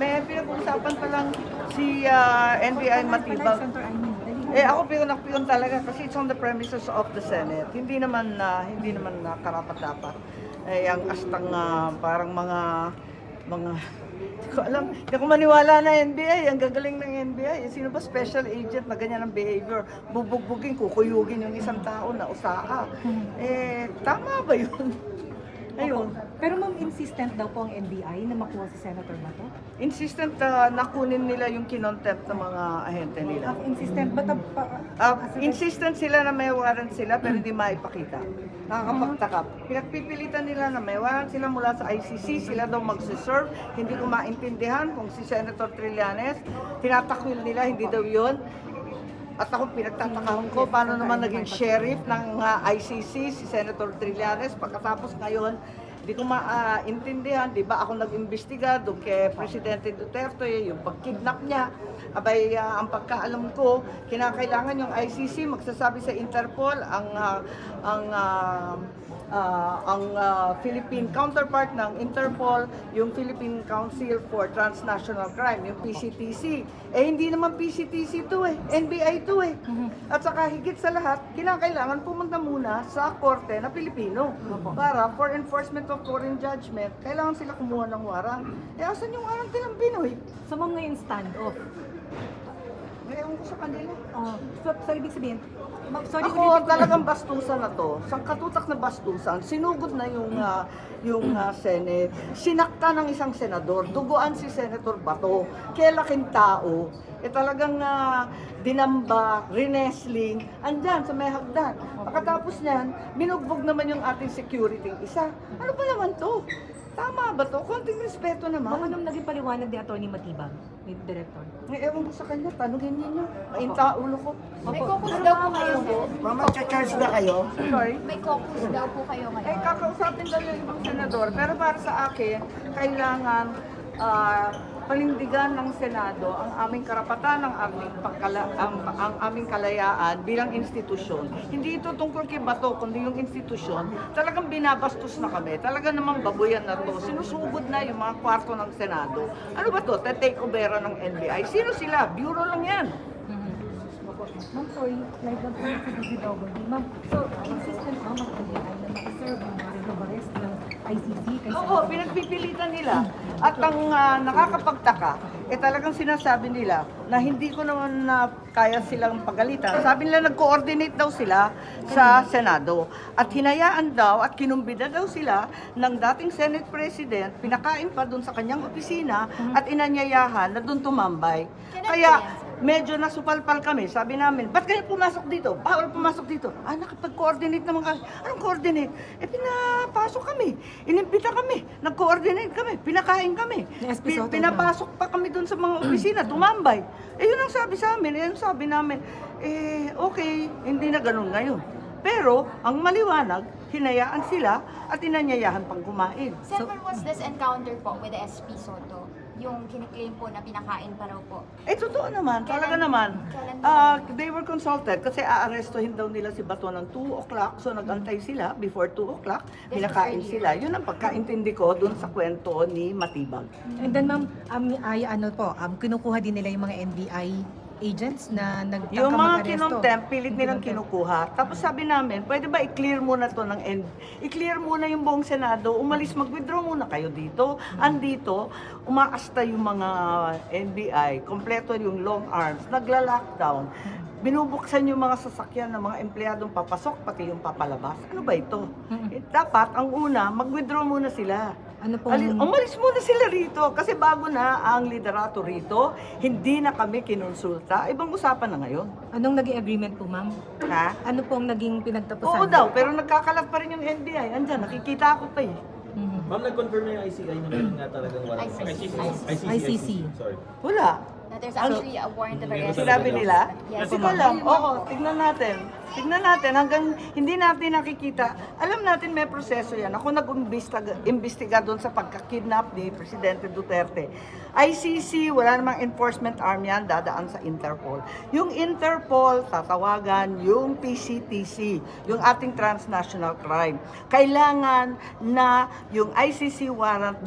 may pinag-uusapan pa lang si NBI Matibag. Ako piyon talaga kasi it's on the premises of the Senate. Hindi naman na karapat-dapat. Ang astang parang mga hindi ko alam, hindi ako maniwala na NBI, ang gagaling ng NBI. Sino ba special agent na ganyan ang behavior? Bubugbugin, kukuyugin yung isang tao na usaa. Tama ba yun? Ayun. Pero ma'am, insistent daw po ang NBI na makuha si Senator Bato? Insistent na kunin nila yung kinontempt ng mga ahente nila. Insistent? But Insistent sila na may warrant sila pero hindi maipakita. Nakakapagtaka. Pinagpipilitan nila na may warrant sila mula sa ICC, sila daw magsiserve. Hindi ko maintindihan kung si Senator Trillanes, tinatakwil nila, hindi daw yun. At ako pinagtatakahan ko paano naman naging sheriff ng ICC si Senator Trillanes pagkatapos ngayon hindi ko maintindihan, di ba ako nag-imbestiga doon kay Presidente Duterte, yung pag-kidnap niya. Abay, ang pagkaalam ko, kinakailangan yung ICC magsasabi sa Interpol, ang Philippine counterpart ng Interpol, yung Philippine Council for Transnational Crime, yung PCTC. Hindi naman PCTC to NBI to At saka higit sa lahat, kinakailangan pumunta muna sa korte na Pilipino para for enforcement of foreign judgment, kailangan sila kumuha ng warrant. Asan yung warrant nilang Pinoy? so ma'am ngayon standoff. Ngayon ko sa kanila. So ibig sabihin, sorry Ako talagang bastusan na to. Sa katutak na bastusan, sinugod na yung Senate. Sinakta ng isang senador. Duguan si Senator Bato. Kaya laking tao. Talagang dinamba, rinesling, andyan sa may hagdan. Pagkatapos niyan, binugbog naman yung ating security isa. Ano ba naman to? Tama ba to? Konting respeto Ma'am, naman. anong naging paliwanag ni Atty. Matibag, ni Director? Ewan ko sa kanya, tanungin niyo. Mainta ulo ko. May caucus daw po kayo po. Mama, charge na kayo? Sorry. May caucus daw po kayo ngayon. Kakausapin daw yung ibang senador. Pero para sa akin, kailangan panindigan ng Senado ang aming karapatan, ang aming kalayaan bilang institusyon. Hindi ito tungkol kay Bato, kundi yung institusyon. Talagang binabastos na kami. Talagang namang babuyan na to. Sinusugod na yung mga kwarto ng Senado. Ano ba to? Take over ng NBI. Sino sila? Bureau lang yan. Ma'am, sorry, live lang po sa DZWD. Ma'am, so insistent ma'am ang NBI na makaserve ang warrant of arrest ng ICC kay Oo, pinagpipilitan nila. At ang nakakapagtaka, talagang sinasabi nila na hindi ko naman kaya silang pagalitan. Sabi nila nag-coordinate daw sila sa Senado. At hinayaan daw at kinumbida daw sila ng dating Senate President, pinakain pa doon sa kanyang opisina at inanyayahan na doon tumambay. Kaya medyo nasupalpal kami. Sabi namin, ba't kayo pumasok dito? Bawal pumasok dito. Nakapag-coordinate naman kami. Anong coordinate? Pinapasok kami. Inimbita kami. Nag-coordinate kami. Pinakain kami. Pinapasok pa kami doon sa mga opisina. Tumambay. Yun ang sabi sa amin. Yun ang sabi namin. Okay, hindi na ganun ngayon. Pero, ang maliwanag, hinayaan sila at inanyayahan pang kumain. Sir, when was this encounter po with the SP Soto? Yung kiniklaim po na pinakain pa raw po. Totoo naman. Talaga Kailan- naman. kailan They were consulted kasi aarestuhin daw nila si Bato ng 2 o'clock. So nag-antay sila before 2 o'clock. Pinakain sila. Yun ang pagkaintindi ko dun sa kwento ni Matibag. And then ma'am, kinukuha din nila yung mga NBI agents na nagtangka Yung mga mag-aresto. kinontempt, pilit nilang kinukuha. Tapos sabi namin, pwede ba i-clear muna to ng i-clear muna yung buong Senado, umalis, mag-withdraw muna kayo dito. Andito, umaasta yung mga NBI, kompleto yung long arms, nagla-lockdown. Binubuksan yung mga sasakyan ng mga empleyadong papasok, pati yung papalabas. Ano ba ito? Dapat, ang una, mag-withdraw muna sila. Ano pong- Umalis muna sila rito kasi bago na ang liderato rito, hindi na kami kinonsulta. Ibang usapan na ngayon. Anong naging agreement po ma'am? Ha? Ano pong naging pinagtapusan? Oo daw, pero nagkakalat pa rin yung NBI. Andyan, nakikita ko pa eh. Ma'am, nag-confirm na yung ICI naman nga talagang walang ICC. Sorry. Wala. That there's actually a warrant of arrest. Sinabi nila? Yes, Hindi ko alam. Oo, tignan natin. Tignan natin hanggang hindi natin nakikita. Alam natin may proseso yan. Ako nag-imbestiga doon sa pagkakidnap ni Presidente Duterte. ICC, wala namang enforcement arm yan, dadaan sa Interpol. Yung Interpol, tatawagan yung PCTC, yung ating transnational crime. Kailangan na yung ICC warrant